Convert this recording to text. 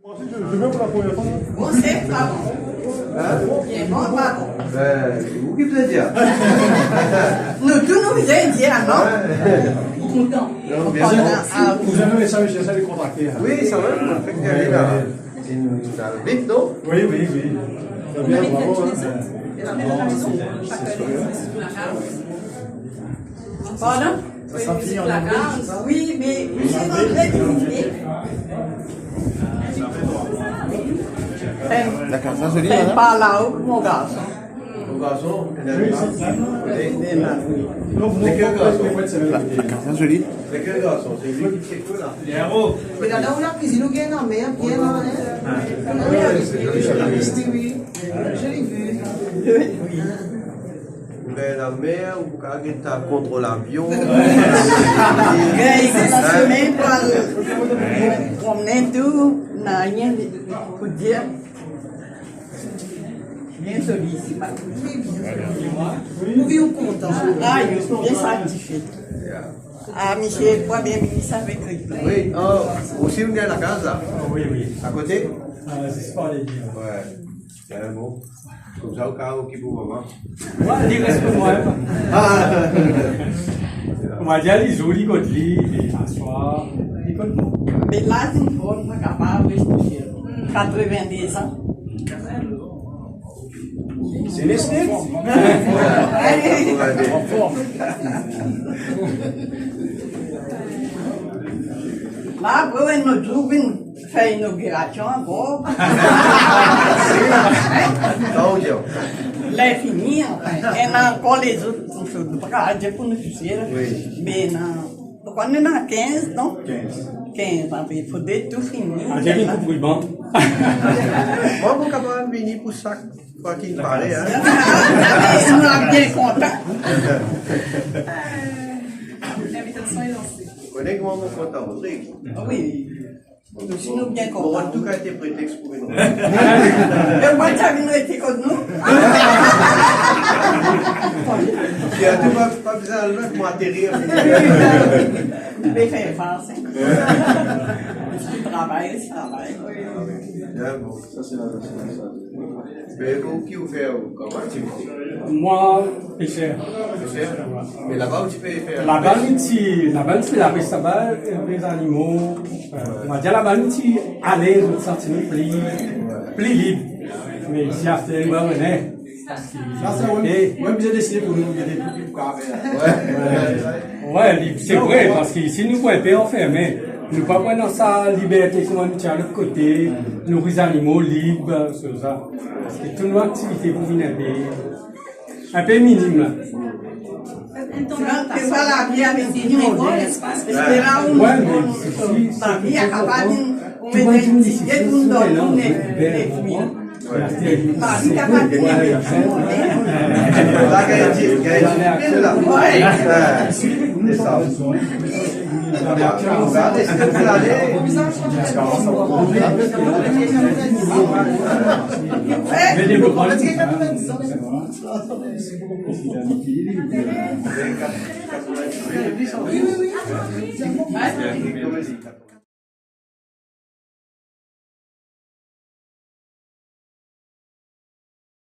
Je viens pour la première fois. Bon, c'est pas bon. Il est bon, pas bon. Vous qui vous êtes dire? Nous, tous nous faisons dire, non? Content. Bien sûr. Vous avez un message, j'essaie de contacter. Oui, ça va, on fait que aller là. C'est vite, non? Oui, oui, oui. Ça On vient, habite bravo. tous les autres. Et dans la maison, chaque année, c'est sous la case. Pardon? Ça sera fini en La anglais. case. Oui, mais c'est dans le public. D'accord, ça se lit, C'est madame? pas là-haut, mon garçon. Mon garçon, Oui, c'est ça. Donc, vous C'est quel garçon? Ça se lit? C'est quel garçon? C'est lui qui est là. Mais là, on a cuisiné au gain, mais bien, hein? Oui, je l'ai vu. Mais la mer, ou quand il est contre l'avion. Il s'est la semaine pour promener tout, n'a rien pour dire. Bien sollicité. Nous vivons contents. Ah, je suis bien satisfait. Ah, monsieur, quoi bien, il savait que Oui, aussi vous venez à la case là? Oui, oui. À côté? C'est pas les dire. Ouais, c'est un mot. Comme ça, au cas où qui vous maman. Ouais, il reste pour moi. On va dire les jolis côtés, les asseoirs, les côtés. mais là, c'est une forme capable de toucher. 90 ans. C'est les snacks. Là, après, nous trouvons fait l'inauguration encore. Là, fini, et encore les autres choses. Parce que pour nous toucher, mais quand on est dans 15, non? 15, il faut tout finir. J'ai mis pour le banc. Moi, vous capable de venir pour ça, quoi qu'il paraît, hein. Nous sommes bien contents. L'invitation est lancée. Vous connaissez comment vous comptez, Rodrigue? Oui, nous sommes bien Bon, contents. en tout cas, c'était prétexte pour nous. Et moi, tu as vu nous été comme nous? Il n'y a pas besoin de l'autre pour atterrir. Je vais faire face. Si tu travailles, si tu travailles. Bien, bon. Ça, c'est la version. Mais vous, qui vous faites comment activité? Moi, pêcheur. Mais là-bas, où tu peux faire? La banque, c'est la pêche sauvage, les animaux. On va dire la banque, à l'aise, on sentit plus libre. Mais ici, à faire, on est. Moi, j'ai décidé pour nous, il y a des trucs pour faire. Ouais, c'est vrai, parce que si nous pouvons pas en faire, mais nous ne pouvons pas dans sa liberté, comment nous tient de l'autre côté, nous les animaux libres, c'est ça. Parce que toute notre activité pour venir un peu minime là. C'est pas la vie avec des modèles. C'est là où Ouais, mais la vie est capable de mettre des idées pour nous donner des fruits. La vie est capable de mettre des modèles. Là, Gaël, là. Ouais. C'est ça. Regardez, c'est que vous allez. Mais des beaux Oui, oui, oui.